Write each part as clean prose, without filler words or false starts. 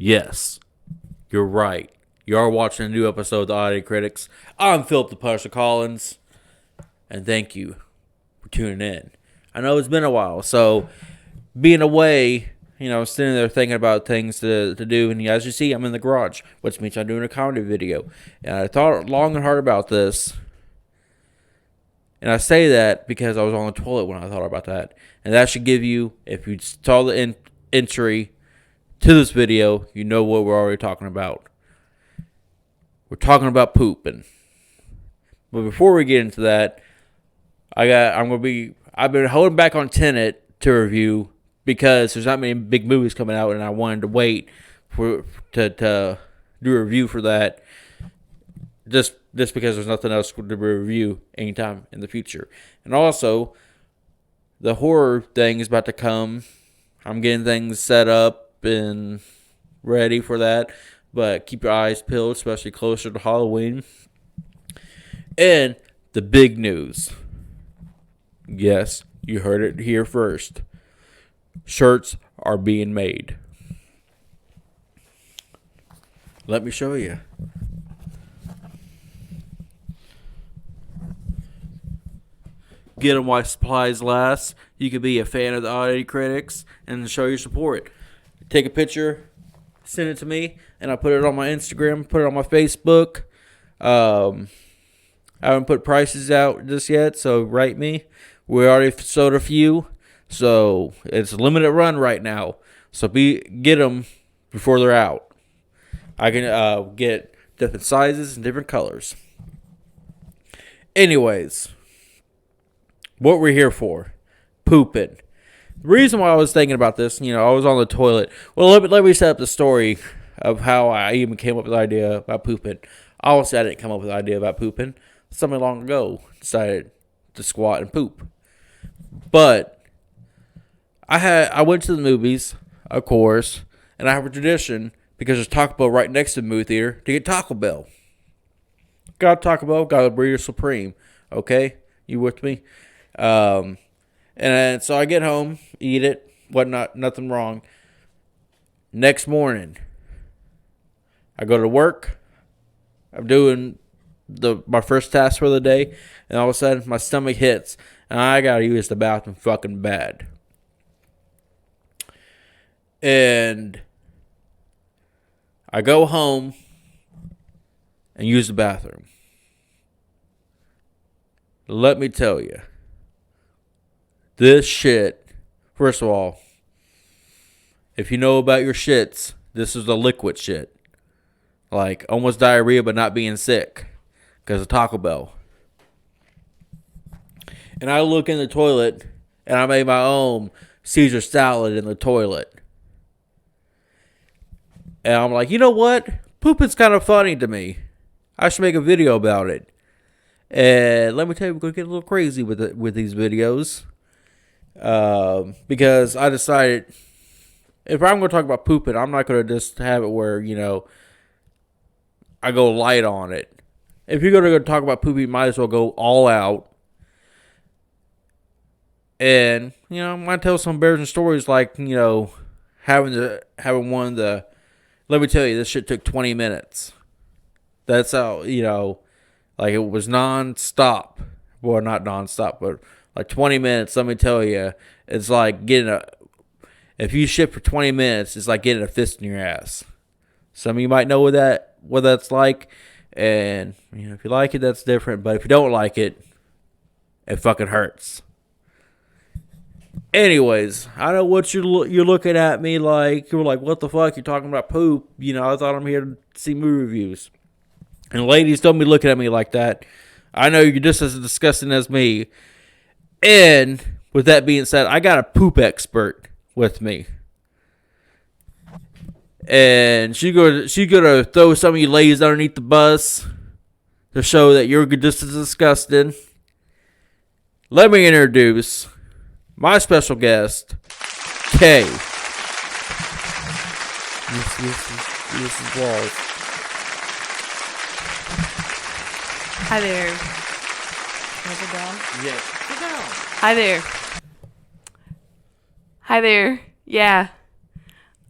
Yes, you're right. You are watching a new episode of The Oddity Critics. I'm Philip the Punisher Collins, and thank you for tuning in. I know it's been a while, so being away, sitting there thinking about things to do, and as you see, I'm in the garage, which means I'm doing a comedy video. And I thought long and hard about this, and I say that because I was on the toilet when I thought about that. And that should give you, if you saw the entry to this video, you know what we're already talking about. We're talking about pooping. But before we get into that, I've been holding back on Tenet to review because there's not many big movies coming out, and I wanted to wait to do a review for that. Just because there's nothing else to review anytime in the future. And also, the horror thing is about to come. I'm getting things set up and ready for that. But keep your eyes peeled, especially closer to Halloween. And the big news. Yes, you heard it here first. Shirts are being made. Let me show you. Get them while supplies last. You could be a fan of the Oddity Critics and show your support. Take a picture, send it to me, and I'll put it on my Instagram, put it on my Facebook. I haven't put prices out just yet, so write me. We already sold a few, so it's a limited run right now. So get them before they're out. I can get different sizes and different colors. Anyways, what we're here for, pooping. The reason why I was thinking about this, I was on the toilet. Well, let me set up the story of how I even came up with the idea about pooping. Obviously, I didn't come up with the idea about pooping. Somebody long ago decided to squat and poop. But I went to the movies, of course, and I have a tradition because there's Taco Bell right next to the movie theater to get Taco Bell. Got Taco Bell, got a Burrito Supreme. Okay, you with me? And so I get home, eat it, whatnot, nothing wrong. Next morning, I go to work. I'm doing my first task for the day, and all of a sudden my stomach hits, and I gotta use the bathroom fucking bad. And I go home and use the bathroom. Let me tell you. This shit, first of all, if you know about your shits, this is the liquid shit. Like, almost diarrhea, but not being sick. Because of Taco Bell. And I look in the toilet, and I made my own Caesar salad in the toilet. And I'm like, you know what? Pooping's kind of funny to me. I should make a video about it. And let me tell you, we're going to get a little crazy with these videos. Because I decided if I'm going to talk about pooping, I'm not going to just have it where, I go light on it. If you're going to talk about pooping, you might as well go all out. And, I'm going to tell some embarrassing stories like, having one of the, let me tell you, this shit took 20 minutes. That's how, like it was non-stop. Well, not non-stop, but like 20 minutes, let me tell you, it's like if you shit for 20 minutes, it's like getting a fist in your ass. Some of you might know what that's like. And, if you like it, that's different. But if you don't like it, it fucking hurts. Anyways, I know what you're looking at me like. You're like, what the fuck? You're talking about poop. I thought I'm here to see movie reviews. And ladies, don't be looking at me like that. I know you're just as disgusting as me. And with that being said, I got a poop expert with me. And she's gonna throw some of you ladies underneath the bus to show that you're just as disgusting. Let me introduce my special guest, Kay. This is Walls. Hi there. How's it going? Yeah. Sit down. Hi there. Hi there. Yeah.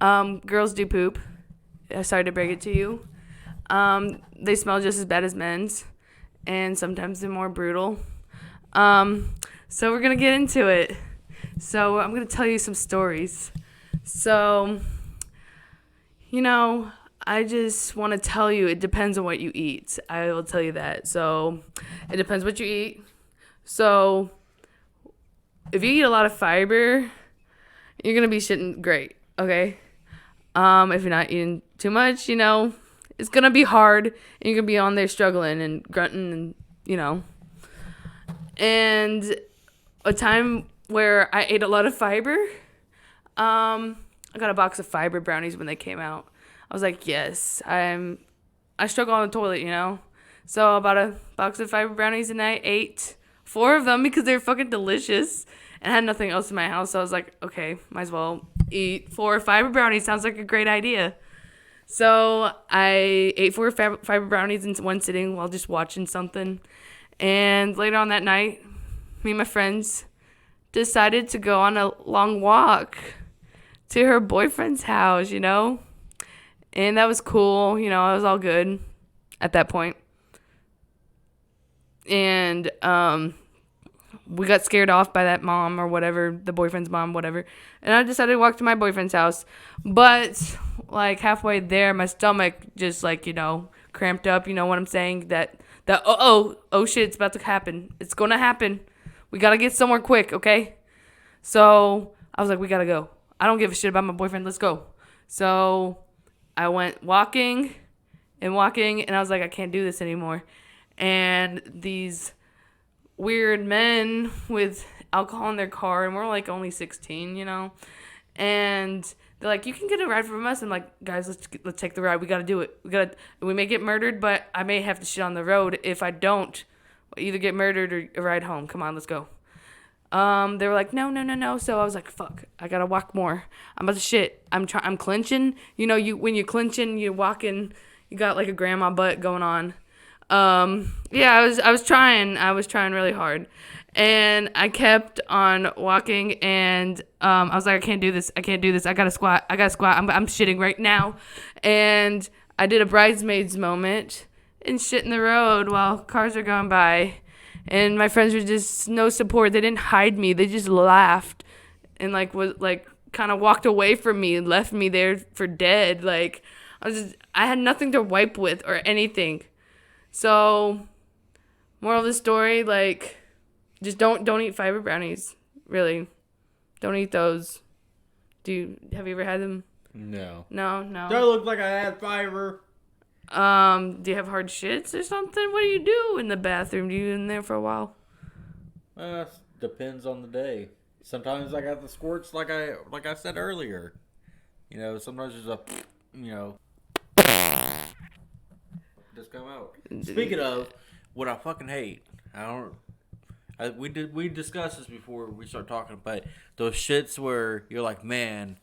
Girls do poop. Sorry to break it to you. They smell just as bad as men's, and sometimes they're more brutal. So we're gonna get into it. So I'm gonna tell you some stories. So, I just want to tell you, it depends on what you eat. I will tell you that. So it depends what you eat. So if you eat a lot of fiber, you're gonna be shitting great. Okay. If you're not eating too much, it's gonna be hard, and you're gonna be on there struggling and grunting, and a time where I ate a lot of fiber. I got a box of fiber brownies when they came out. I was like, yes, I struggle on the toilet, So I bought a box of fiber brownies, and I ate 4 of them because they were fucking delicious, and I had nothing else in my house. So I was like, okay, might as well eat 4 fiber brownies. Sounds like a great idea. So I ate 4 fiber brownies in one sitting while just watching something. And later on that night, me and my friends decided to go on a long walk to her boyfriend's house, And that was cool. It was all good at that point. And we got scared off by that mom or whatever, the boyfriend's mom, whatever. And I decided to walk to my boyfriend's house. But, halfway there, my stomach just, cramped up. You know what I'm saying? That oh shit, it's about to happen. It's going to happen. We got to get somewhere quick, okay? So I was like, we got to go. I don't give a shit about my boyfriend. Let's go. So I went walking, and I was like, I can't do this anymore. And these weird men with alcohol in their car, and we're only 16, and they're like, you can get a ride from us. I'm like, guys, let's take the ride. We got to do it. We may get murdered, but I may have to shit on the road. If I don't, we'll either get murdered or a ride home. Come on, let's go. They were like, no. So I was like, fuck, I gotta walk more. I'm about to shit. I'm clenching. When you're clenching, you're walking, you got a grandma butt going on. I was trying really hard, and I kept on walking, and I was like, I can't do this. I gotta squat. I'm shitting right now. And I did a bridesmaids moment and shit in the road while cars are going by. And my friends were just no support. They didn't hide me. They just laughed and kind of walked away from me and left me there for dead. I had nothing to wipe with or anything. So, moral of the story, just don't eat fiber brownies. Really, don't eat those. Have you ever had them? No. No. Don't look like I had fiber. Do you have hard shits or something? What do you do in the bathroom? Do you in there for a while? Depends on the day. Sometimes I got the squirts like I said earlier. Sometimes there's just come out. Speaking of what I fucking hate, we discussed this before we start talking, but those shits where you're like, man,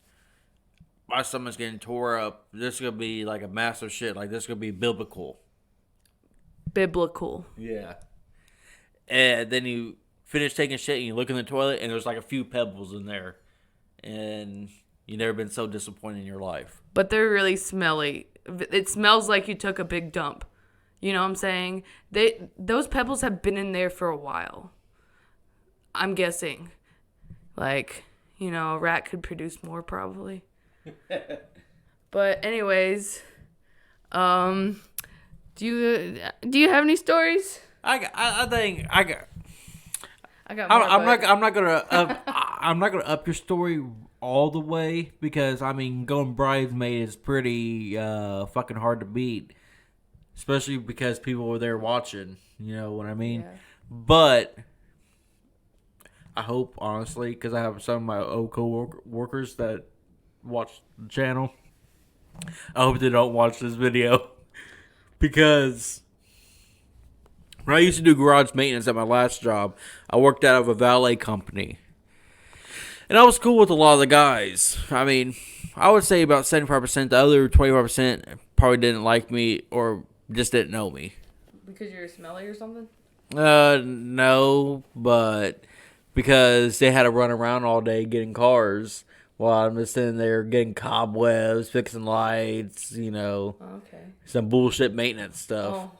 my stomach's getting tore up. This is gonna be a massive shit. This is gonna be biblical. Biblical. Yeah. And then you finish taking shit and you look in the toilet and there's a few pebbles in there, and you've never been so disappointed in your life. But they're really smelly. It smells like you took a big dump. You know what I'm saying? Those pebbles have been in there for a while. I'm guessing. A rat could produce more probably. But anyways, do you have any stories? I think I got. More, I'm not gonna up your story all the way, because going bridesmaid is pretty fucking hard to beat, especially because people were there watching. You know what I mean? Yeah. But I hope, honestly, because I have some of my old co-workers that watch the channel, I hope they don't watch this video, because when I used to do garage maintenance at my last job, I worked out of a valet company, and I was cool with a lot of the guys. I would say about 75%. The other 25% probably didn't like me or just didn't know me. Because you're smelly or something? No, but because they had to run around all day getting cars while I'm just sitting there getting cobwebs, fixing lights, Okay. some bullshit maintenance stuff. Oh.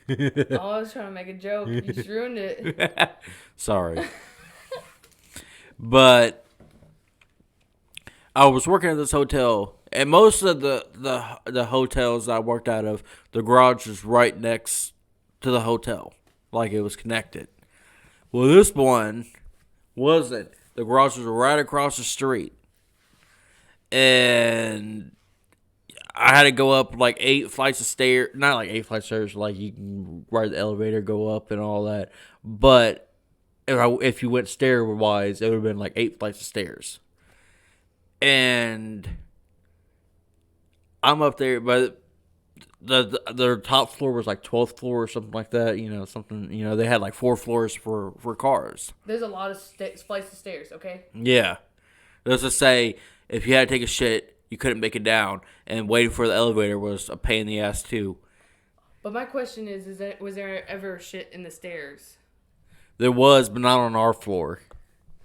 Oh, I was trying to make a joke. You just ruined it. Sorry. But I was working at this hotel, and most of the hotels I worked out of, the garage was right next to the hotel, like it was connected. Well, this one wasn't. The garage was right across the street, and I had to go up like 8 flights of stairs. Not like 8 flights of stairs, like you can ride the elevator, go up, and all that. But if you went stair-wise, it would have been like 8 flights of stairs. And I'm up there, but their top floor was like 12th floor or something like that. They had like 4 floors for cars. There's a lot of flights of stairs, okay? Yeah. Let's just say if you had to take a shit, you couldn't make it down, and waiting for the elevator was a pain in the ass too. But my question is was there ever shit in the stairs? There was, but not on our floor.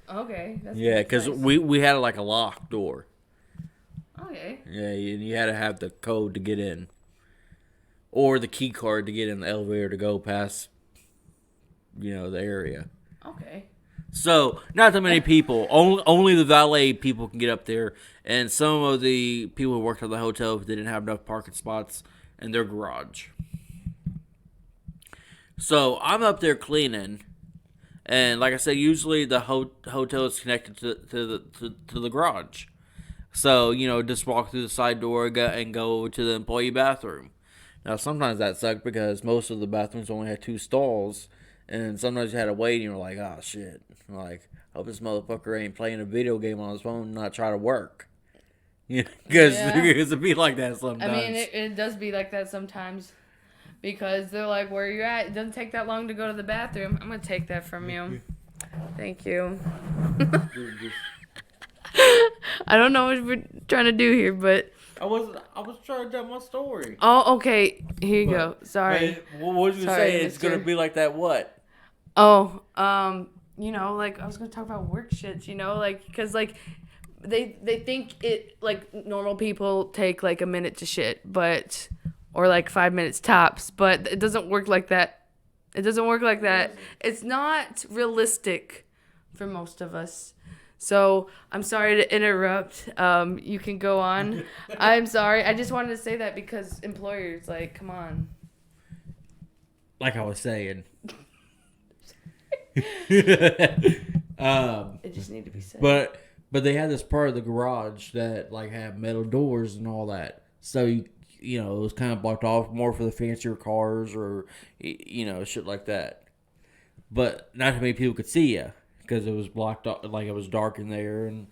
Okay. Yeah, because nice. we had like a locked door. Okay. Yeah, and you had to have the code to get in. Or the key card to get in the elevator to go past, the area. Okay. So, not that many people. Only the valet people can get up there. And some of the people who worked at the hotel, they didn't have enough parking spots in their garage. So, I'm up there cleaning. And like I said, usually the hotel is connected to the garage. So, just walk through the side door and go to the employee bathroom. Now, sometimes that sucked because most of the bathrooms only had 2 stalls, and sometimes you had to wait, and you were like, oh, shit. Like, hope this motherfucker ain't playing a video game on his phone and not try to work. Because it'd be like that sometimes. I mean, it does be like that sometimes because they're like, where you at? It doesn't take that long to go to the bathroom. I'm going to take that from you. Thank you. I don't know what we're trying to do here, but... I was trying to tell my story. Oh, okay. Here you go. Sorry. Hey, what was you saying? It's going to be like that what? Oh, like, I was going to talk about work shits, like, because, like, they think it, like, normal people take, like, a minute to shit, or, like, 5 minutes tops, but it doesn't work like that. It doesn't work like that. It's not realistic for most of us. So, I'm sorry to interrupt. You can go on. I'm sorry. I just wanted to say that because employers, like, come on. Like I was saying. It just need to be said. But they had this part of the garage that, like, had metal doors and all that. So, it was kind of blocked off more for the fancier cars or, shit like that. But not too many people could see you. Because it was blocked off, like it was dark in there and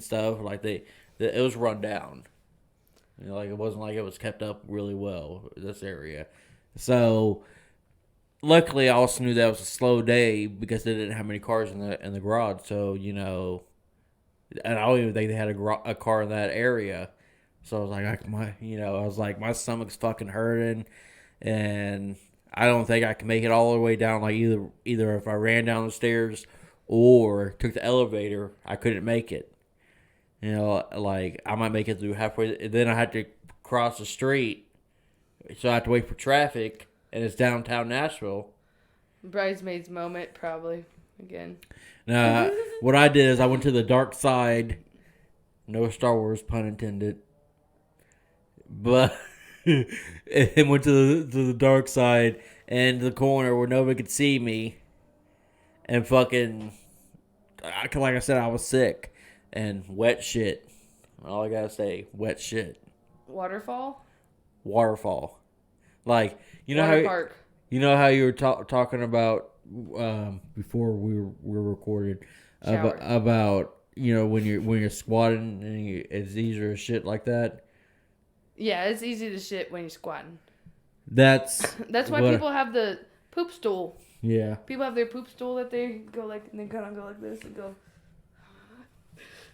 stuff. Like it was run down. Like it wasn't like it was kept up really well, this area. So, luckily I also knew that was a slow day because they didn't have many cars in the garage. So, and I don't even think they had a car in that area. So I was like, my stomach's fucking hurting. And I don't think I can make it all the way down. Like either if I ran down the stairs or took the elevator, I couldn't make it. Like, I might make it through halfway. And then I had to cross the street. So I have to wait for traffic. And it's downtown Nashville. Bridesmaids moment, probably. Again. Now, what I did is I went to the dark side. No Star Wars, pun intended. But, and went to the dark side. And the corner where nobody could see me. And fucking, like I said, I was sick. And wet shit. All I gotta say, wet shit. Waterfall? Like, Water park. You know how you were talking about before we were recorded about when you're squatting and it's easier to shit like that. Yeah, it's easy to shit when you're squatting. That's why people have the poop stool. Yeah. People have their poop stool that they go like, and they kind of go like this and go.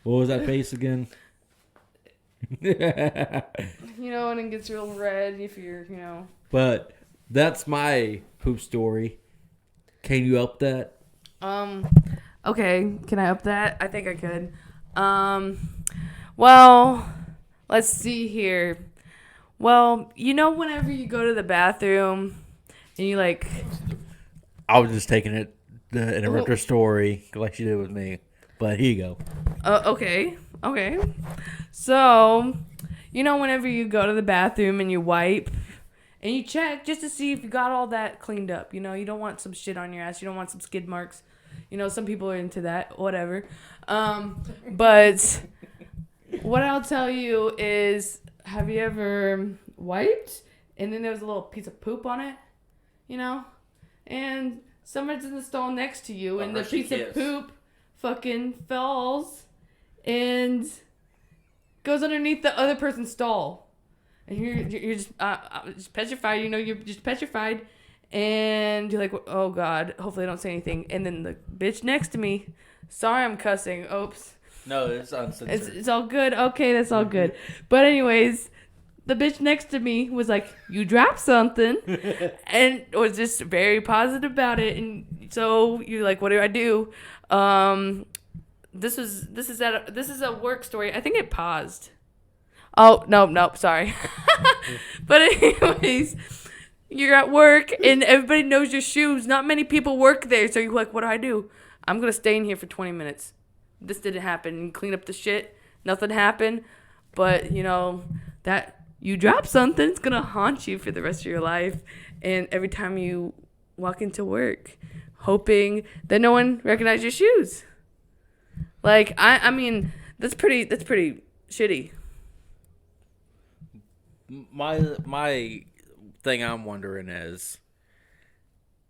What was that face again? And it gets real red if you're, But that's my poop story. Can you up that? Okay, can I up that? I think I could. Well, let's see here. Well, whenever you go to the bathroom and you like, I was just taking it in a retro story like she did with me. But here you go. okay. So, whenever you go to the bathroom and you wipe and you check just to see if you got all that cleaned up. You don't want some shit on your ass. You don't want some skid marks. Some people are into that, whatever. But what I'll tell you is, have you ever wiped and then there was a little piece of poop on it? And someone's in the stall next to you and the piece of poop fucking falls and goes underneath the other person's stall. And you're just petrified. You're just petrified. And you're like, oh, God, hopefully I don't say anything. And then the bitch next to me, sorry I'm cussing. Oops. No, it's uncensored. It's all good. Okay, that's all good. But anyways, the bitch next to me was like, you dropped something. And was just very positive about it. And so you're like, what do I do? This is a work story. I think it paused. Oh, no, sorry. But anyways, you're at work and everybody knows your shoes. Not many people work there. So you're like, what do? I'm going to stay in here for 20 minutes. This didn't happen. You clean up the shit. Nothing happened. But, that you drop something, it's going to haunt you for the rest of your life. And every time you walk into work, hoping that no one recognizes your shoes. Like, I mean, that's pretty shitty. My thing I'm wondering is,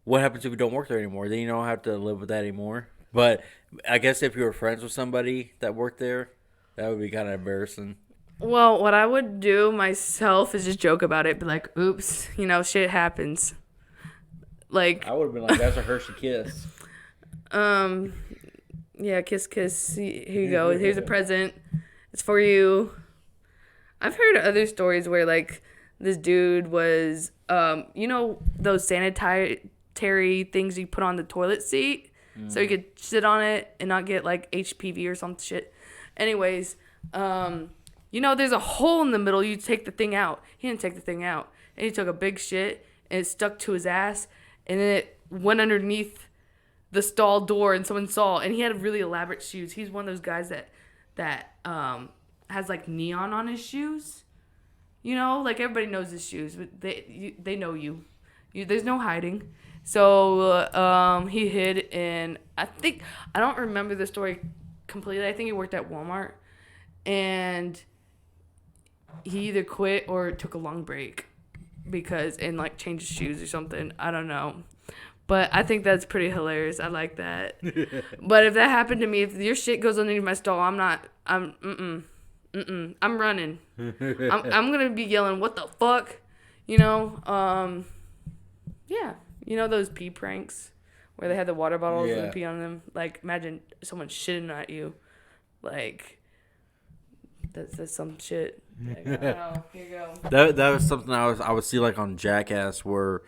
what happens if you don't work there anymore? Then you don't have to live with that anymore. But I guess if you were friends with somebody that worked there, that would be kind of embarrassing. Well, what I would do myself is just joke about it. Be like, oops, shit happens. Like, I would have been like, that's a Hershey Kiss. Yeah, kiss. Here you go. Here's a present. It's for you. I've heard other stories where, like, this dude was, those sanitary things you put on the toilet seat so you could sit on it and not get, like, HPV or some shit. Anyways, there's a hole in the middle. You take the thing out. He didn't take the thing out. And he took a big shit, and it stuck to his ass, and then it went underneath the stall door, and someone saw. And he had really elaborate shoes. He's one of those guys that has, like, neon on his shoes. Like, everybody knows his shoes, but they know you. There's no hiding. So he hid, and I don't remember the story completely. I think he worked at Walmart, and he either quit or took a long break and like changed his shoes or something. I don't know. But I think that's pretty hilarious. I like that. But if that happened to me, if your shit goes underneath my stall, I'm running. I'm gonna be yelling, "What the fuck?" Yeah. Those pee pranks where they had the water bottles and pee on them. Like, imagine someone shitting at you. Like, that's some shit. Like, oh, here you go. That was something I would see, like, on Jackass, where,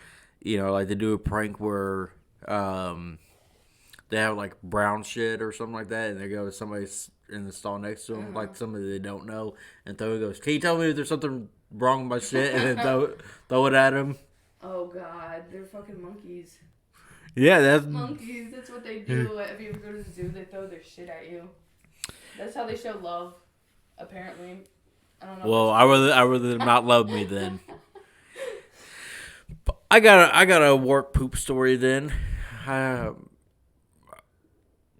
like, they do a prank where they have, like, brown shit or something like that, and they go to somebody's in the stall next to them, like somebody they don't know, and goes, "Can you tell me if there's something wrong with my shit?" And then throw it at him. Oh, God. They're fucking monkeys. Yeah, that's... Monkeys, that's what they do. If you ever go to the zoo, they throw their shit at you. That's how they show love, apparently. I don't know. Well, I rather them not love me then. I got a work poop story then.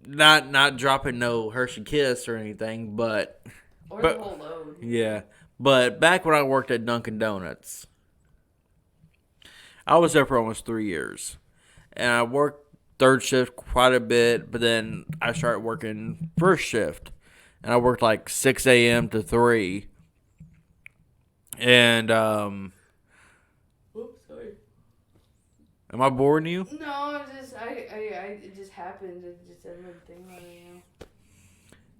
Not dropping no Hershey Kiss or anything, but the whole load. Yeah, but back when I worked at Dunkin' Donuts, I was there for almost 3 years, and I worked third shift quite a bit. But then I started working first shift, and I worked like 6 a.m. to 3. And Oops, sorry. Am I boring you? No, it just happened. It just everyone thing on you.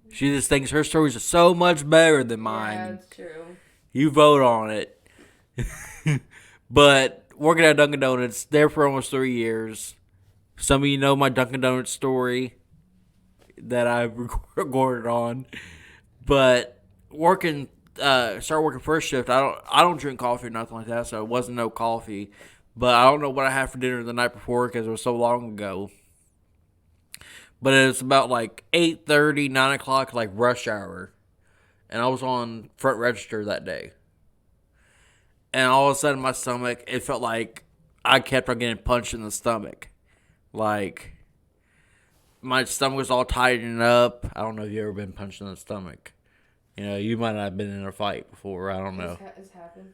She just thinks her stories are so much better than mine. Yeah, that's true. You vote on it. But working at Dunkin' Donuts, there for almost 3 years. Some of you know my Dunkin' Donuts story. that I've recorded on. But started working first shift. I don't drink coffee or nothing like that, so it wasn't no coffee. But I don't know what I had for dinner the night before because it was so long ago. But it was about like 8:30, 9 o'clock, like rush hour. And I was on front register that day. And all of a sudden, my stomach, it felt like I kept on getting punched in the stomach. Like, my stomach was all tightening up. I don't know if you've ever been punched in the stomach. You know, you might not have been in a fight before. I don't know. It's happened.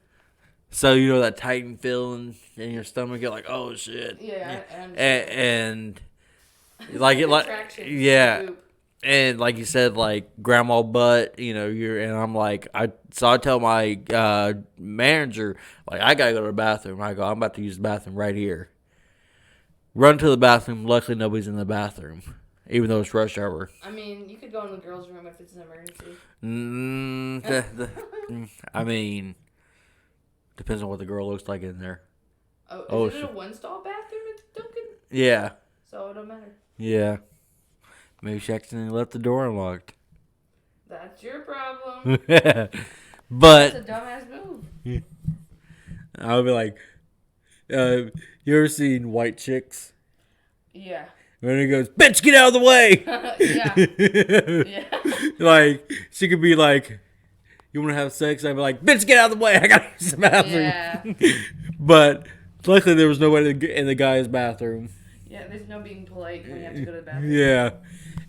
So, you know that tightened feeling in your stomach? You're like, oh, shit. Yeah. And like, yeah. And like you said, like grandma butt, you know, and I'm like, I tell my manager, like, I gotta go to the bathroom. I go, I'm about to use the bathroom right here. Run to the bathroom. Luckily, nobody's in the bathroom, even though it's rush hour. I mean, you could go in the girls' room if it's an emergency. I mean, depends on what the girl looks like in there. Oh, is it a one-stall bathroom at Dunkin'? Yeah. So it don't matter. Yeah. Maybe she accidentally left the door unlocked. That's your problem. But That's a dumbass move. I would be like, you ever seen White Chicks? Yeah. When it goes, bitch, get out of the way! Yeah. Like, she could be like, you want to have sex? I'd be like, bitch, get out of the way! I gotta use the bathroom. Yeah. But luckily, there was nobody in the guy's bathroom. Yeah, there's no being polite when you have to go to the bathroom. Yeah.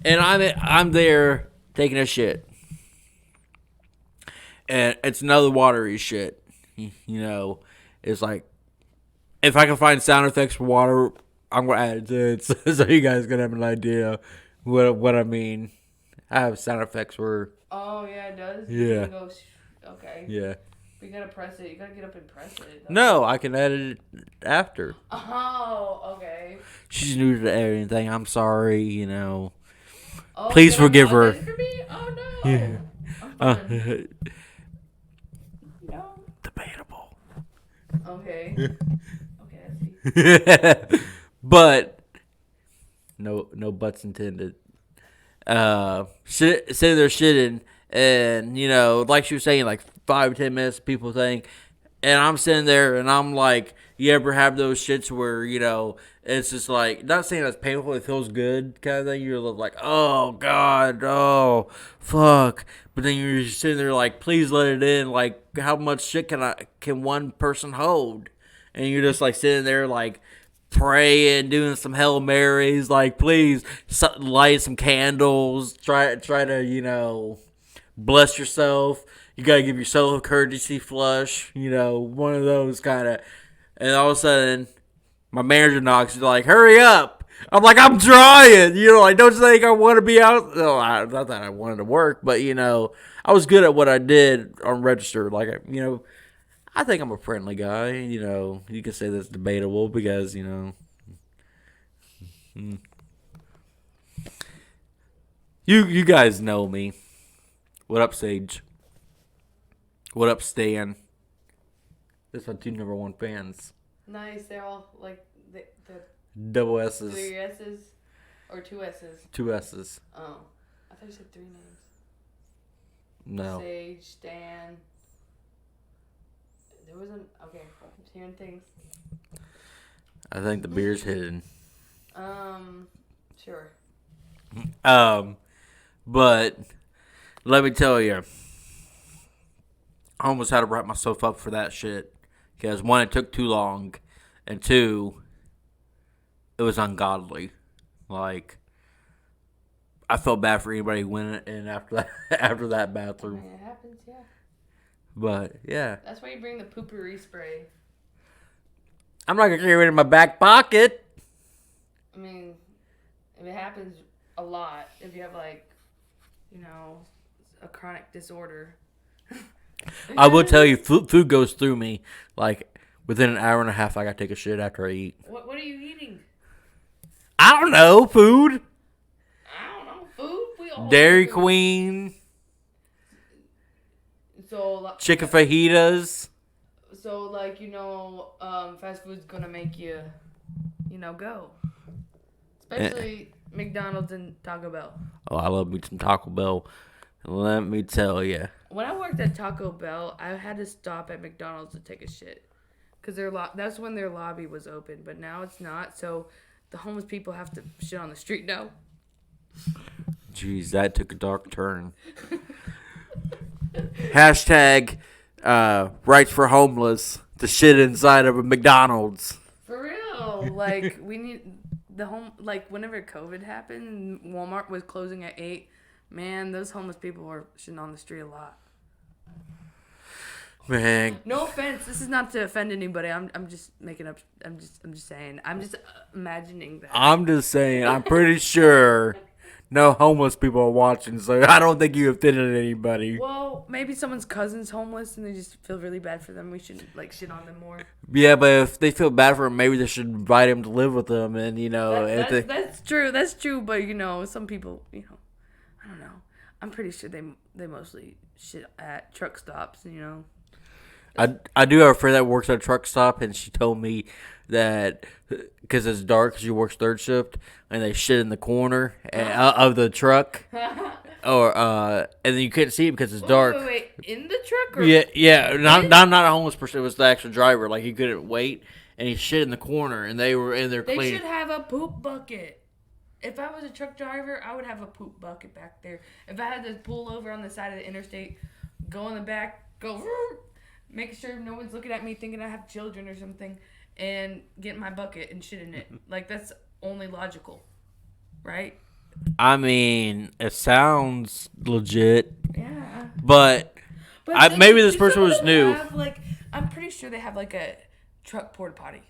And I'm there taking a shit. And it's another watery shit. You know, it's like, if I can find sound effects for water, I'm going to add it to it so you guys can have an idea what I mean. I have sound effects for... Oh, yeah, it does? Yeah. Okay. Yeah. But you got to press it. You got to get up and press it. No, I can edit it after. Oh, okay. She's new to everything. I'm sorry, you know. Oh, Please forgive her. For me? Oh, no. Yeah. I'm no. Debatable. Okay. Okay, I see. But no butts intended. Sitting there shitting, and you know, like she was saying, like 5-10 minutes, people think, and I'm sitting there, and I'm like, you ever have those shits where, you know, it's just like, not saying it's painful, it feels good kind of thing. You're like, oh God, oh fuck, but then you're just sitting there like, please let it in. Like, how much shit can one person hold? And you're just like sitting there like praying, doing some Hail Marys, like, please light some candles, try to, you know, bless yourself. You gotta give yourself a courtesy flush, you know, one of those kind of. And all of a sudden, my manager knocks. He's like, "Hurry up!" I'm like, "I'm trying." You know, like, don't you think I want to be out? No, not that I wanted to work, but you know, I was good at what I did on register. Like, you know, I think I'm a friendly guy. You know, you can say that's debatable because, you know, you guys know me. What up, Sage? What up, Stan? That's my 2 number 1 fans. Nice. They're all like the Double S's. 3 S's or 2 S's. 2 S's. Oh, I thought you said 3 names. No. Sage, Stan. There wasn't. Okay, I'm hearing things. I think the beer's hidden. Sure. But let me tell you, I almost had to wrap myself up for that shit. Because 1, it took too long, and 2, it was ungodly. Like, I felt bad for anybody who went in after that bathroom. I mean, it happens, yeah. But yeah, That's why you bring the poopery spray. I'm not gonna carry it in my back pocket. I mean, if it happens a lot, if you have like, you know, a chronic disorder. I will tell you, food goes through me. Like, within an hour and a half, I gotta take a shit after I eat. What are you eating? I don't know, food. I don't know, food. We all Dairy eat food. Queen, So chicken fajitas. So like, you know, fast food's gonna make you, you know, go. Especially McDonald's and Taco Bell. Oh, I love me some Taco Bell. Let me tell you. When I worked at Taco Bell, I had to stop at McDonald's to take a shit. Because that's when their lobby was open. But now it's not. So the homeless people have to shit on the street now. Jeez, that took a dark turn. Hashtag rights for homeless. The shit inside of a McDonald's. For real. Like, we need whenever COVID happened, Walmart was closing at 8. Man, those homeless people were shitting on the street a lot. Man. No offense. This is not to offend anybody. I'm just making up. I'm just saying. I'm just imagining that. I'm just saying. I'm pretty sure no homeless people are watching, so I don't think you offended anybody. Well, maybe someone's cousin's homeless and they just feel really bad for them. We should shit on them more. Yeah, but if they feel bad for them, maybe they should invite them to live with them, and That's true. That's true. But some people, I don't know. I'm pretty sure they mostly shit at truck stops. I do have a friend that works at a truck stop, and she told me that because it's dark, she works third shift, and they shit in the corner of the truck, and then you couldn't see it because it's dark. Wait, in the truck? Or Yeah, not a homeless person. It was the actual driver. Like he couldn't wait, and he shit in the corner, and they were in there clean. They should have a poop bucket. If I was a truck driver, I would have a poop bucket back there. If I had to pull over on the side of the interstate, go in the back, go. Make sure no one's looking at me thinking I have children or something, and get my bucket and shit in it. Like, that's only logical, right? I mean, it sounds legit. Yeah. But maybe this person was new. I'm pretty sure they have, a truck porta potty.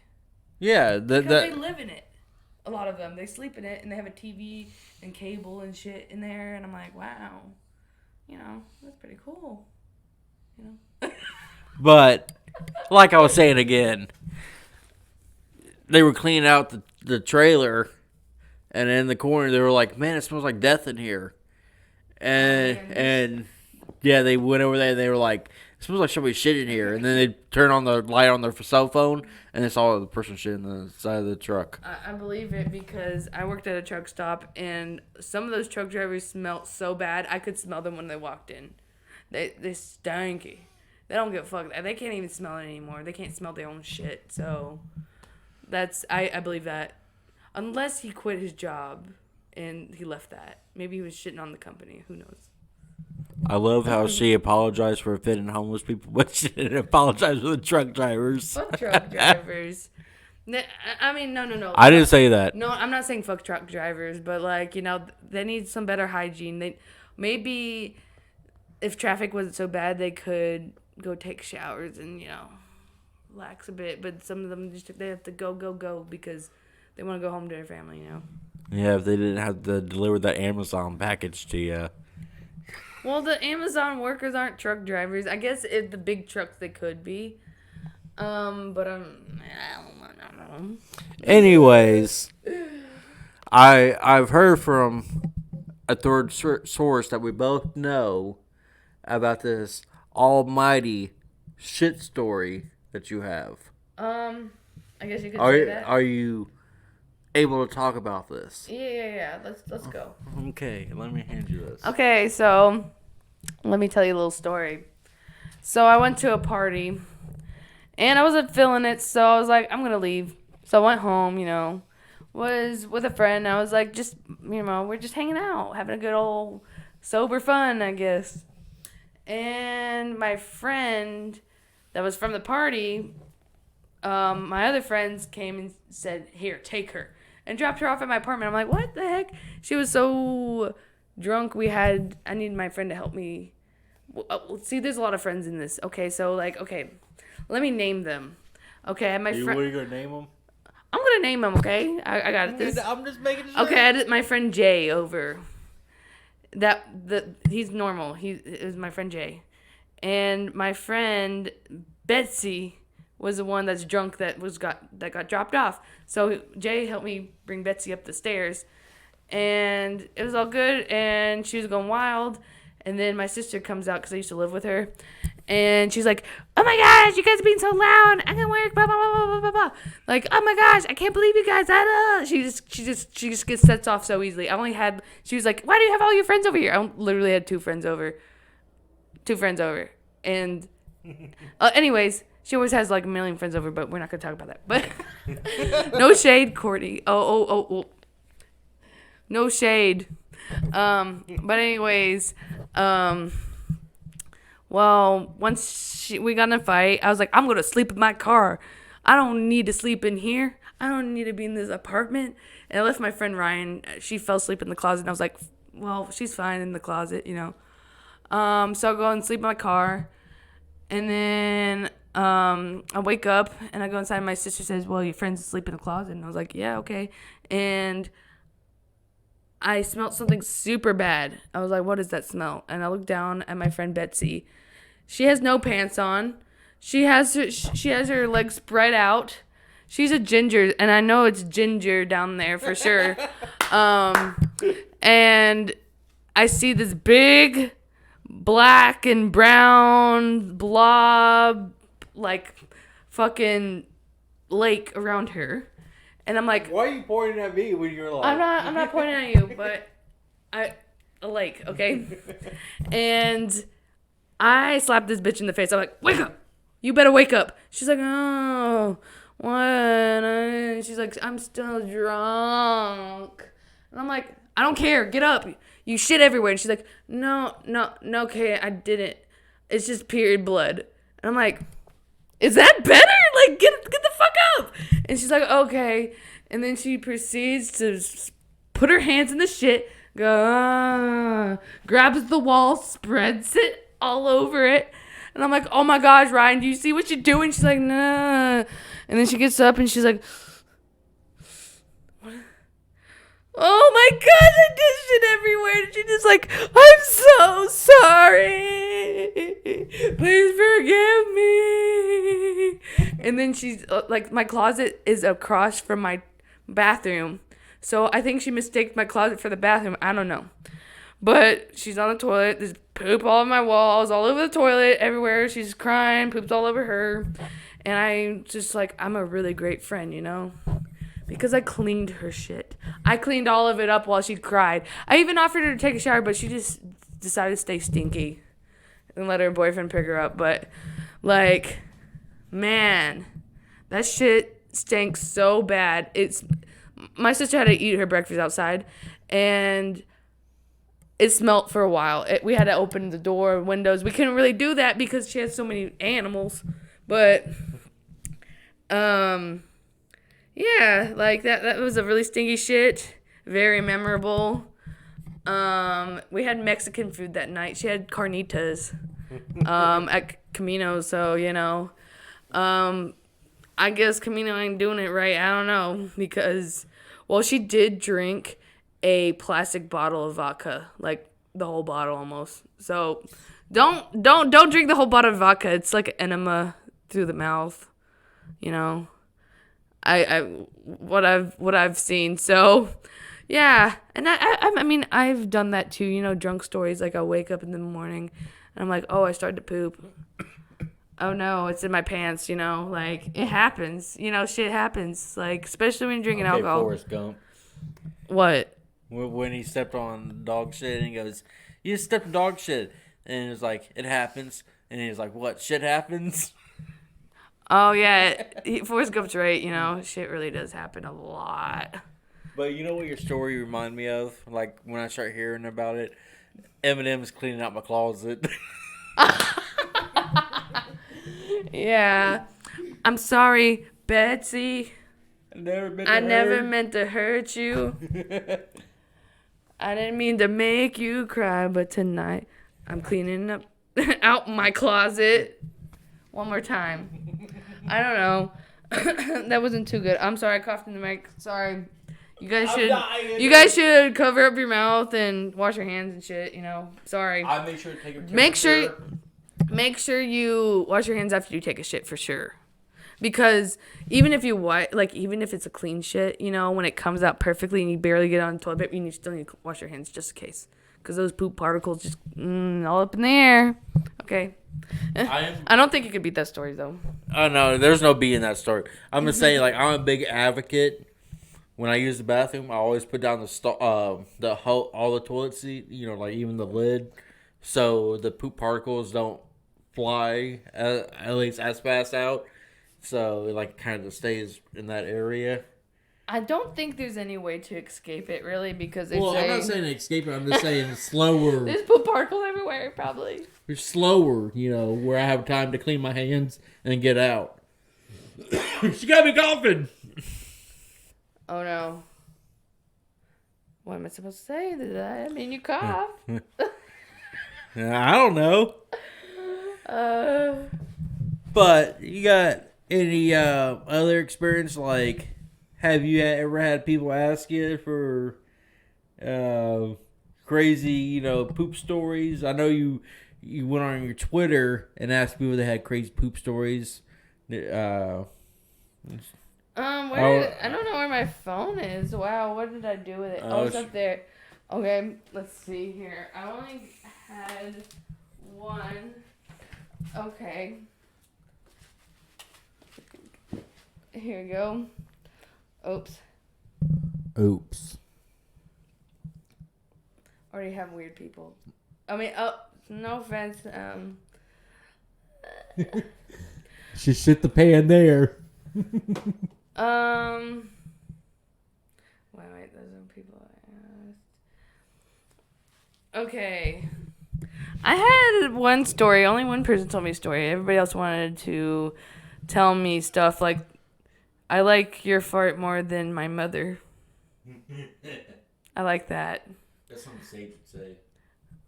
Yeah. Because they live in it. A lot of them. They sleep in it, and they have a TV and cable and shit in there, and I'm like, wow. That's pretty cool. But, like I was saying again, they were cleaning out the trailer, and in the corner they were like, man, it smells like death in here. And yeah, they went over there and they were like, it smells like somebody shit in here. And then they turned on the light on their cell phone, and they saw the person shit in the side of the truck. I believe it because I worked at a truck stop, and some of those truck drivers smelled so bad, I could smell them when they walked in. They stanky. They don't give a fuck. They can't even smell it anymore. They can't smell their own shit. So I believe that. Unless he quit his job and he left that. Maybe he was shitting on the company. Who knows? I love how she apologized for offending homeless people, but she didn't apologize for the truck drivers. Fuck truck drivers. I mean, no. I didn't say that. No, I'm not saying fuck truck drivers, but they need some better hygiene. Maybe if traffic wasn't so bad, they could go take showers and relax a bit, but some of them they have to go because they want to go home to their family. Yeah, if they didn't have to deliver that Amazon package to you. Well, the Amazon workers aren't truck drivers. I guess if the big trucks they could be, but I don't know. Anyways, I've heard from a third source that we both know about this almighty shit story that you have. I guess you could say that. Are you able to talk about this? Yeah. Let's go. Okay, let me hand you this. Okay, so let me tell you a little story. So I went to a party, and I wasn't feeling it, so I was like, I'm gonna leave. So I went home, was with a friend. I was like, just, we're just hanging out, having a good old sober fun, I guess. And my friend that was from the party, my other friends came and said, here, take her. And dropped her off at my apartment. I'm like, what the heck? She was so drunk. I needed my friend to help me. See, there's a lot of friends in this. Okay, so let me name them. Okay, I had my friend. What are you going to name them? I'm going to name them, okay? I got this. I'm just making sure. Okay, I had my friend Jay over. He's normal. It was my friend Jay. And my friend Betsy was the one that's drunk that got dropped off. So Jay helped me bring Betsy up the stairs, and it was all good. And she was going wild. And then my sister comes out because I used to live with her, And she's like, oh my gosh, you guys are being so loud. I can work, blah, blah, blah, blah, blah, blah, blah. Like, oh my gosh, I can't believe you guys. She just gets sets off so easily. She was like, why do you have all your friends over here? I literally had two friends over. And anyways, she always has like a million friends over, but we're not going to talk about that. But no shade, Courtney. Oh. No shade. But anyways, well, once we got in a fight, I was like, I'm going to sleep in my car. I don't need to sleep in here. I don't need to be in this apartment. And I left my friend Ryan. She fell asleep in the closet. And I was like, well, she's fine in the closet, you know. So I'll go and sleep in my car. And then I wake up and I go inside. And my sister says, well, your friend's asleep in the closet. And I was like, yeah, okay. And I smelled something super bad. I was like, what is that smell? And I looked down at my friend Betsy. She has no pants on. She has her legs spread out. She's a ginger, and I know it's ginger down there for sure. And I see this big black and brown blob, like fucking lake around her. And I'm like, why are you pointing at me when you're like... I'm not pointing at you, but a lake, okay? And I slapped this bitch in the face. I'm like, wake up! You better wake up. She's like, oh, what? She's like, I'm still drunk. And I'm like, I don't care. Get up. You shit everywhere. And she's like, no, okay, I didn't. It's just period blood. And I'm like, is that better? Like, get the fuck up. And she's like, okay. And then she proceeds to put her hands in the shit, grabs the wall, spreads it all over it. And I'm like, oh my gosh, Ryan, do you see what you're doing? She's like, nah. And then she gets up and she's like, what? Oh my gosh, I did shit everywhere. And she's just like, I'm so sorry. Please forgive me. And then she's like, my closet is across from my bathroom. So I think she mistaked my closet for the bathroom. I don't know. But she's on the toilet. There's poop all over my walls, all over the toilet, everywhere. She's crying, poop's all over her. And I just like, I'm a really great friend, you know? Because I cleaned her shit. I cleaned all of it up while she cried. I even offered her to take a shower, but she just decided to stay stinky and let her boyfriend pick her up. But, like, man, that shit stank so bad. My sister had to eat her breakfast outside, and it smelled for a while. We had to open the door, windows. We couldn't really do that because she had so many animals. But, yeah, like that was a really stinky shit. Very memorable. We had Mexican food that night. She had carnitas at Camino, so, you know. I guess Camino ain't doing it right. I don't know, because, well, she did drink a plastic bottle of vodka, like the whole bottle almost. So don't drink the whole bottle of vodka. It's like enema through the mouth, you know. What I've seen. So yeah, and I mean I've done that too, you know, drunk stories. Like I'll wake up in the morning and I'm like, oh, I started to poop. Oh no, it's in my pants, you know, like it happens, you know, shit happens, like especially when you're drinking alcohol. Forrest Gump. What? When he stepped on dog shit and he goes, you just stepped on dog shit. And it was like, it happens. And he was like, what, shit happens? Oh, yeah. Forrest Gump's right, you know, shit really does happen a lot. But you know what your story reminded me of? Like, when I start hearing about it, Eminem's cleaning out my closet. Yeah. I'm sorry, Betsy. I never meant to hurt you. I didn't mean to make you cry, but tonight I'm cleaning up out my closet. One more time. I don't know. That wasn't too good. I'm sorry, I coughed in the mic. Sorry. You guys should cover up your mouth and wash your hands and shit, you know. Sorry. I make sure to take a Make sure you wash your hands after you take a shit for sure. Because even if even if it's a clean shit, you know, when it comes out perfectly and you barely get on the toilet paper, you still need to wash your hands just in case. Because those poop particles just all up in the air. Okay. I I don't think you could beat that story though. Oh no, there's no B in that story. I'm just saying, like, I'm a big advocate. When I use the bathroom, I always put down all the toilet seat, like even the lid, so the poop particles don't fly at least as fast out. So it like kind of stays in that area. I don't think there's any way to escape it really because they Well, say I'm not saying escape it. I'm just saying slower. there's poop particles everywhere probably. Slower, where I have time to clean my hands and get out. She got me coughing. Oh no. What am I supposed to say? Did I mean you cough? I don't know. But you got any other experience? Like, have you ever had people ask you for crazy, poop stories? I know you went on your Twitter and asked people that had crazy poop stories. I don't know where my phone is. Wow, what did I do with it? Oh, it's up there. Okay, let's see here. I only had one. Okay. Here we go. Oops. Already have weird people. I mean, no offense. She shit the pan there. Wait, those are people I asked. Okay. I had one story. Only one person told me a story. Everybody else wanted to tell me stuff like, I like your fart more than my mother. I like that. That's something Sage would say.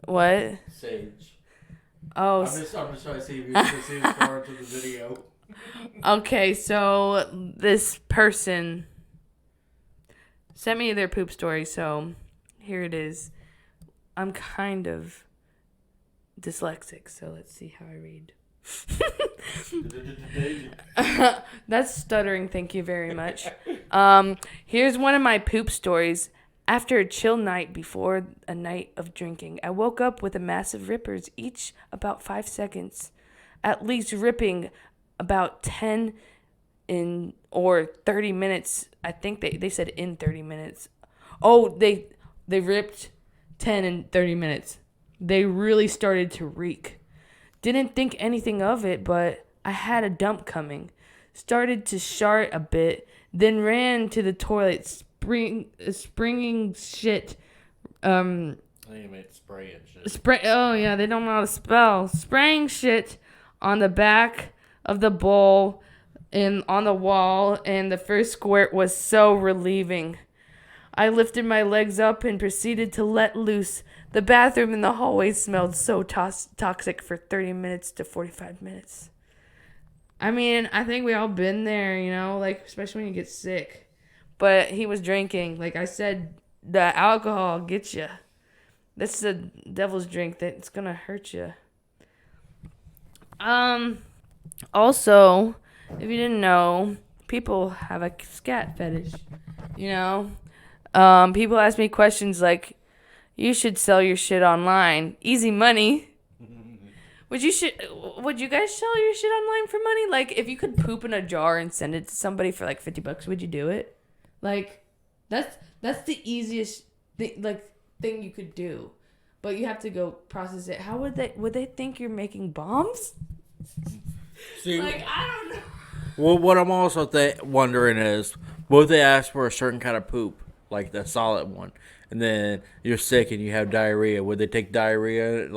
What? Sage. Oh. I'm just trying to see if you can see the far into the video. Okay, so this person sent me their poop story, so here it is. I'm kind of dyslexic, so let's see how I read. That's stuttering, thank you very much. Here's one of my poop stories. After a chill night before a night of drinking, I woke up with a massive rippers, each about 5 seconds, at least ripping about 10 in or 30 minutes. I think they said in 30 minutes. Oh, they ripped 10 in 30 minutes. They really started to reek. Didn't think anything of it, but I had a dump coming. Started to shart a bit, then ran to the toilet, springing shit. I think you meant spraying shit. Oh yeah, they don't know how to spell. Spraying shit on the back of the bowl and on the wall, and the first squirt was so relieving. I lifted my legs up and proceeded to let loose. The bathroom in the hallway smelled so toxic for 30 minutes to 45 minutes. I mean, I think we all been there, like, especially when you get sick. But he was drinking. Like I said, the alcohol gets you. That's the devil's drink that's going to hurt you. Also, if you didn't know, people have a scat fetish, People ask me questions like, you should sell your shit online. Easy money. Would you guys sell your shit online for money? Like, if you could poop in a jar and send it to somebody for like $50, would you do it? Like, that's the easiest thing you could do. But you have to go process it. How would they think you're making bombs? See, I don't know. Well, what I'm also wondering is, what if they ask for a certain kind of poop, like the solid one, and then you're sick and you have diarrhea? Would they take diarrhea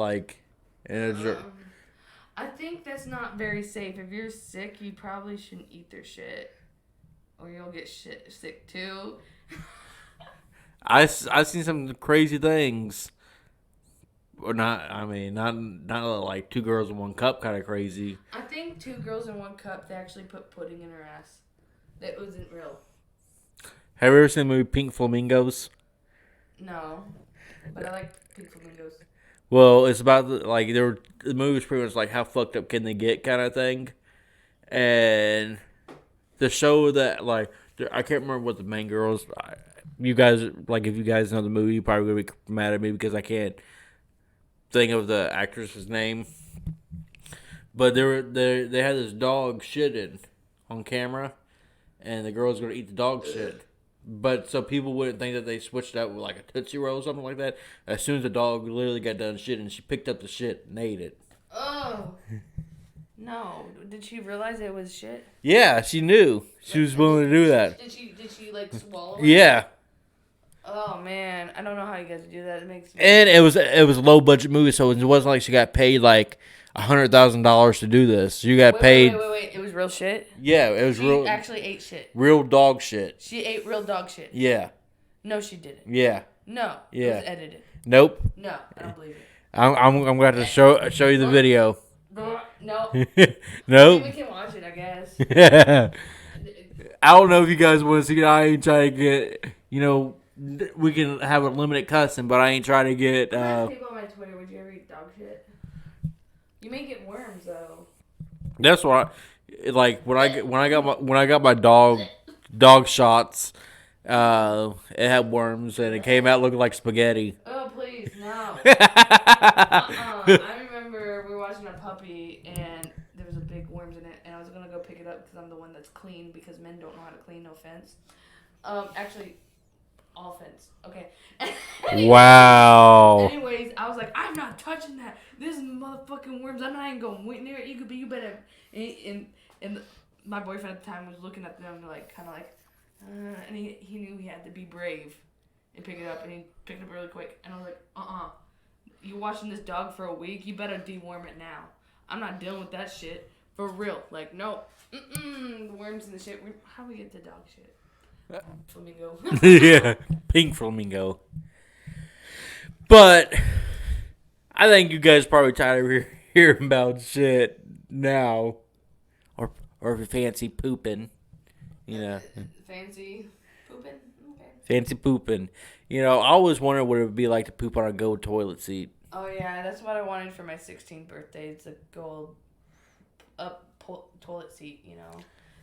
I think that's not very safe. If you're sick, you probably shouldn't eat their shit, or you'll get sick too. I've seen some crazy things. Or not, I mean, not like 2 girls in 1 cup kind of crazy. I think 2 girls in 1 cup, they actually put pudding in her ass. That wasn't real. Have you ever seen the movie Pink Flamingos? No, but I like Pink Flamingos. Well, it's about the movie's pretty much like how fucked up can they get kind of thing, and the show that I can't remember what the main girls. You guys if you guys know the movie, you probably gonna be mad at me because I can't think of the actress's name. But they had this dog shitting on camera, and the girl's gonna eat the dog shit. But so people wouldn't think that they switched out with like a Tootsie Roll or something like that. As soon as the dog literally got done shitting, she picked up the shit and ate it. Oh. No. Did she realize it was shit? Yeah, she knew. She was willing to do that. Did she like swallow it? Yeah. Oh man, I don't know how you guys do that. It makes me. And it was a low budget movie, so it wasn't like she got paid like $100,000 to do this. You got paid. Wait. It was real shit. Yeah, it was She real. actually ate shit. Real dog shit. She ate real dog shit. Yeah. No, she didn't. Yeah. No. Yeah. It was edited. Nope. No, I don't believe it. I'm gonna have to show you the video. No. Nope. We can watch it, I guess. I don't know if you guys want to see it. I ain't trying to get, we can have a limited cussing, but I ain't trying to get. People on my Twitter, would you ever eat dog shit? You may get worms though. That's what when I got my dog shots. It had worms and it came out looking like spaghetti. Oh please, no. I remember we were watching a puppy and there was a big worms in it, and I was gonna go pick it up because I'm the one that's clean, because men don't know how to clean. No offense. Actually, all offense. Okay. Wow. Anyways, I was like, I'm not touching that. This is motherfucking worms. I'm not even going near it. You better. And my boyfriend at the time was looking at them like, kind of like, and he knew he had to be brave and pick it up, and he picked it up really quick. And I was like, you watching this dog for a week? You better deworm it now. I'm not dealing with that shit for real. Like, no, the worms and the shit. How do we get to dog shit? Flamingo. Yeah, pink flamingo. But I think you guys probably tired of hearing about shit now, or if you fancy pooping, Fancy pooping. Okay. Fancy pooping. I always wondered what it would be like to poop on a gold toilet seat. Oh yeah, that's what I wanted for my 16th birthday. It's a gold toilet seat.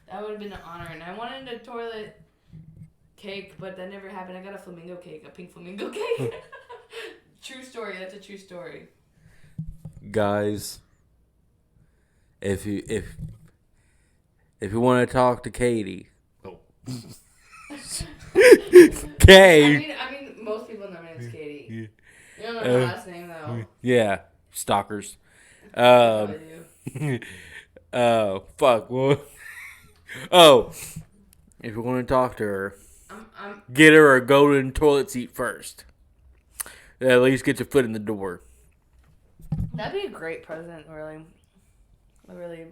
That would have been an honor. And I wanted a toilet cake, but that never happened. I got a flamingo cake, a pink flamingo cake. True story. That's a true story. Guys, if you want to talk to Katie, Kay. I mean, most people know me as Katie. You don't know my last name though. Yeah, stalkers. Fuck. Well, if you want to talk to her, get her a golden toilet seat first. At least get your foot in the door. That'd be a great present, really. I'm really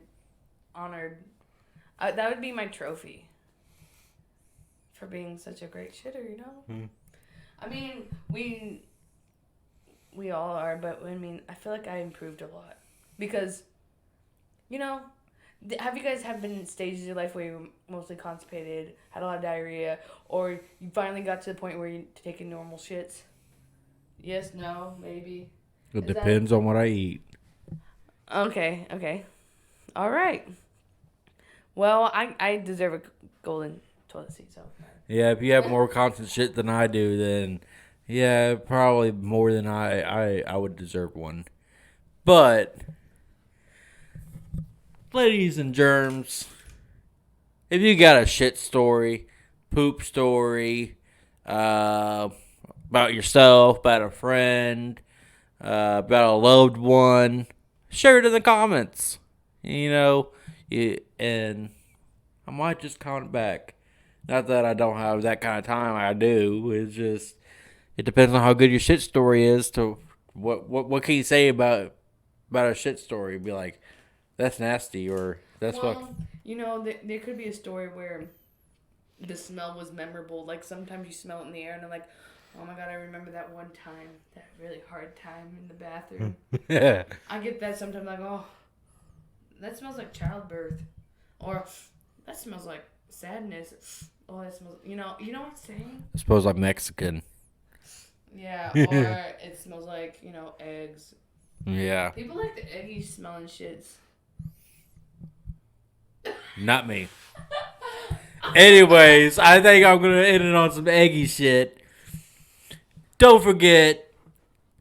honored. That would be my trophy for being such a great shitter, I mean, we all are, but I feel like I improved a lot. Because, have you guys been in stages of your life where you were mostly constipated, had a lot of diarrhea, or you finally got to the point where you're taking normal shits? Yes, no, maybe. It depends on what I eat. Okay. All right. Well, I deserve a golden toilet seat, so. Yeah, if you have more constant shit than I do, then yeah, probably more than I would deserve one. But, ladies and germs, if you got a shit story, poop story, about yourself, about a friend, about a loved one, share it in the comments. And I might just comment back. Not that I don't have that kind of time. I do. It's just, it depends on how good your shit story is. To what can you say about a shit story? Be like, that's nasty, or that's fuck. There could be a story where the smell was memorable. Like sometimes you smell it in the air, and I'm like, oh my god, I remember that one time, that really hard time in the bathroom. Yeah. I get that sometimes, like, oh, that smells like childbirth, or that smells like sadness. Oh, that smells. You know what I'm saying? I suppose I'm Mexican. Yeah, or it smells like eggs. Yeah. People like the eggy smelling shits. Not me. Anyways, I think I'm gonna end it on some eggy shit. Don't forget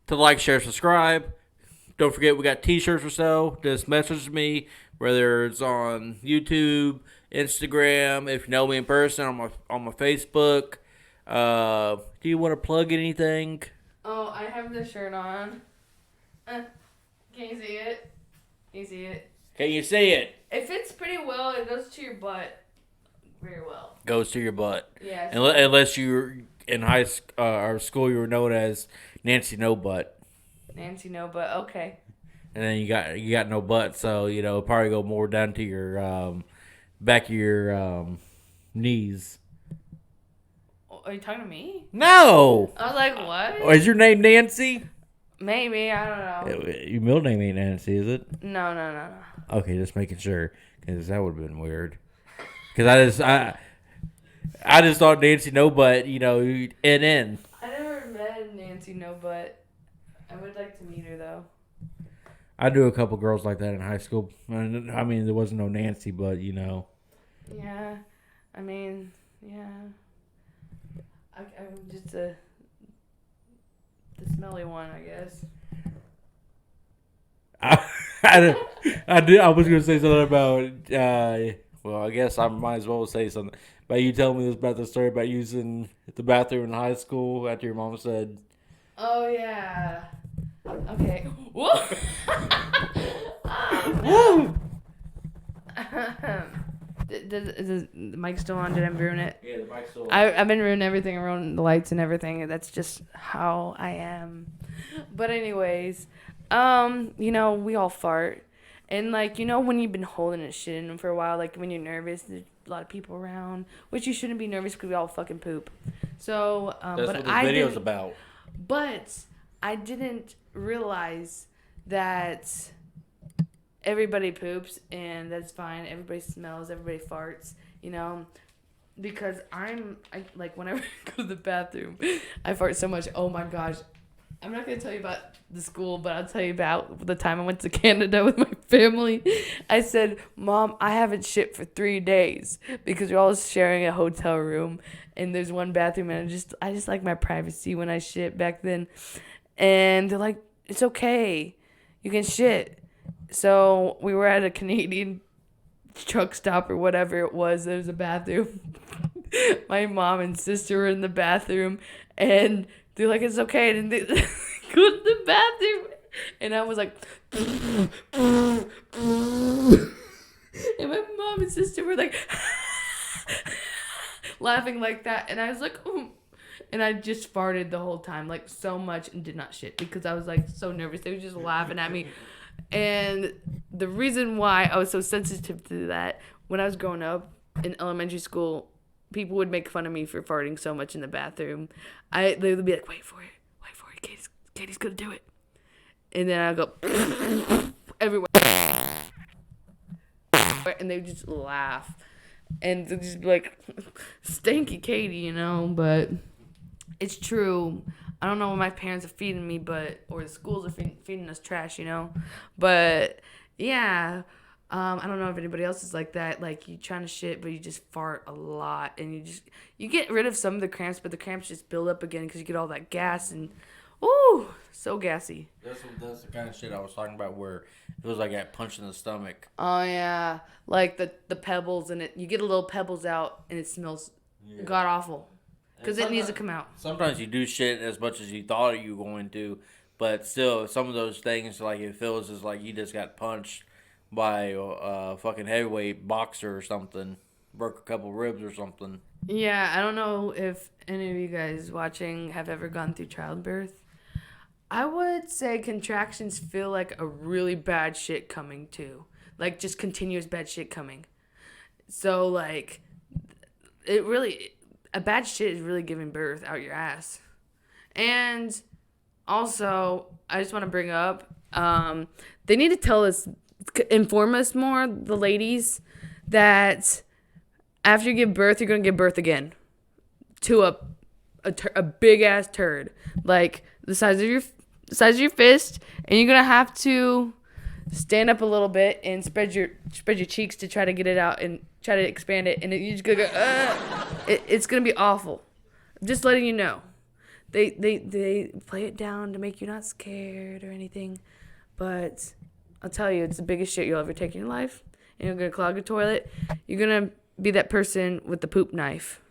to like, share, subscribe. Don't forget, we got t-shirts for sale. Just message me, whether it's on YouTube, Instagram. If you know me in person, on my Facebook. Do you want to plug anything? Oh, I have this shirt on. Can you see it? Can you see it? Can you see it? It fits pretty well. It goes to your butt very well. Goes to your butt. Yeah. Unless you're in or school, you were known as Nancy No Butt. Nancy No Butt. Okay. And then you got no butt, so it'll probably go more down to your back of your knees. Are you talking to me? No. I was like, what? Is your name Nancy? Maybe, I don't know. Your middle name ain't Nancy, is it? No. Okay, just making sure, because that would have been weird. Because I just thought Nancy No Butt, NN. I never met Nancy No Butt. I would like to meet her though. I knew a couple girls like that in high school. I mean, there wasn't no Nancy, but Yeah, I mean, yeah. I'm just the smelly one, I guess. I was gonna say something about. Well, I guess I might as well say something. But you telling me this about the story about using the bathroom in high school after your mom said. Oh yeah. Okay. Whoa. Woo! Is the mic still on? Did I ruin it? Yeah, the mic's still on. I've been ruining everything around the lights and everything. That's just how I am. But anyways, we all fart. And when you've been holding a shit in for a while, like when you're nervous, there's a lot of people around, which you shouldn't be nervous because we all fucking poop. So, that's what this video's about. But I didn't realize that everybody poops and that's fine. Everybody smells. Everybody farts. Because whenever I go to the bathroom, I fart so much. Oh my gosh. I'm not going to tell you about the school, but I'll tell you about the time I went to Canada with my family. I said, Mom, I haven't shit for 3 days because we're all sharing a hotel room and there's one bathroom and I just like my privacy when I shit back then. And they're like, it's okay. You can shit. So we were at a Canadian truck stop or whatever it was. There was a bathroom. My mom and sister were in the bathroom and they're like, it's okay. And they go to the bathroom. And I was like, and my mom and sister were like, laughing like that. And I was like, oh. And I just farted the whole time, like so much, and did not shit because I was like so nervous. They were just laughing at me. And the reason why I was so sensitive to that, when I was growing up in elementary school, people would make fun of me for farting so much in the bathroom. They would be like, wait for it, Katie's gonna do it. And then I go everywhere. And they would just laugh. And they'd just be like, stanky Katie, but it's true. I don't know what my parents are feeding me, or the schools are feeding us trash, But yeah, I don't know if anybody else is like that. Like you trying to shit, but you just fart a lot, and you get rid of some of the cramps, but the cramps just build up again because you get all that gas and ooh, so gassy. That's the kind of shit I was talking about where it was like that punch in the stomach. Oh yeah, like the pebbles in it. You get a little pebbles out, and it smells god awful. Because it needs to come out. Sometimes you do shit as much as you thought you were going to, but still, some of those things, like, it feels as like you just got punched by a fucking heavyweight boxer or something. Broke a couple ribs or something. Yeah, I don't know if any of you guys watching have ever gone through childbirth. I would say contractions feel like a really bad shit coming too. Like, just continuous bad shit coming. So, like, a bad shit is really giving birth out your ass. And also, I just want to bring up, they need to tell us, inform us more, the ladies, that after you give birth, you're going to give birth again to a big ass turd, like the size of your fist, and you're going to have to stand up a little bit and spread your cheeks to try to get it out and try to expand it, and you're just gonna go. It's gonna be awful. Just letting you know. They play it down to make you not scared or anything, But I'll tell you, it's the biggest shit you'll ever take in your life. And you're going to clog a toilet. You're going to be that person with the poop knife.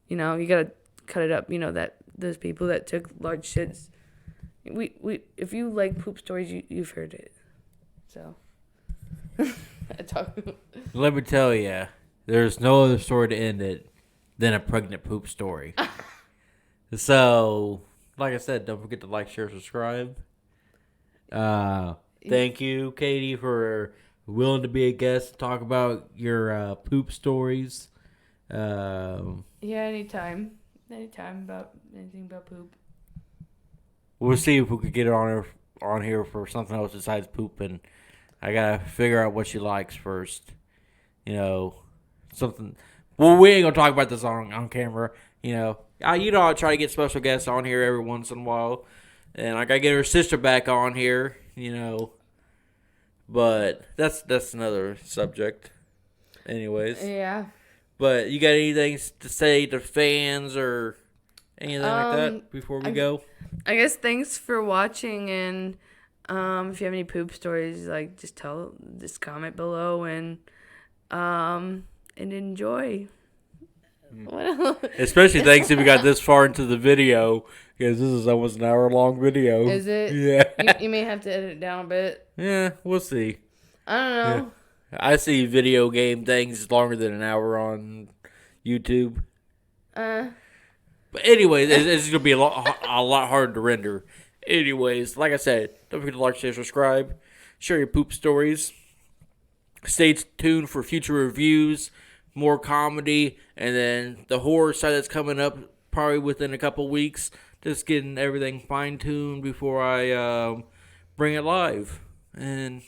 You know, you got to cut it up. You know, that those people that took large shits. If you like poop stories, you've heard it. So, let me tell you, there's no other story to end it than a pregnant poop story. So, like I said, don't forget to like, share, subscribe. Thank you, Katie, for willing to be a guest to talk about your poop stories. Yeah, anytime. Anytime about anything about poop. We'll see if we could get her on here for something else besides poop, and I gotta figure out what she likes first. You know, something. Well, we ain't gonna talk about this on camera. You know, I try to get special guests on here every once in a while, and I gotta get her sister back on here. You know, but that's another subject. Anyways. Yeah. But you got anything to say to fans or anything like that before we go? I guess thanks for watching, and if you have any poop stories, like just comment below and enjoy. Especially thanks if you got this far into the video, because this is almost an hour-long video. Is it? Yeah. You may have to edit it down a bit. Yeah, we'll see. I don't know. Yeah. I see video game things longer than an hour on YouTube. But anyways, it's going to be a lot harder to render. Anyways, like I said, don't forget to like, share, subscribe. Share your poop stories. Stay tuned for future reviews, more comedy, and then the horror side that's coming up probably within a couple weeks. Just getting everything fine-tuned before I bring it live. And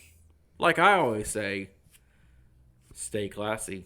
like I always say, stay classy.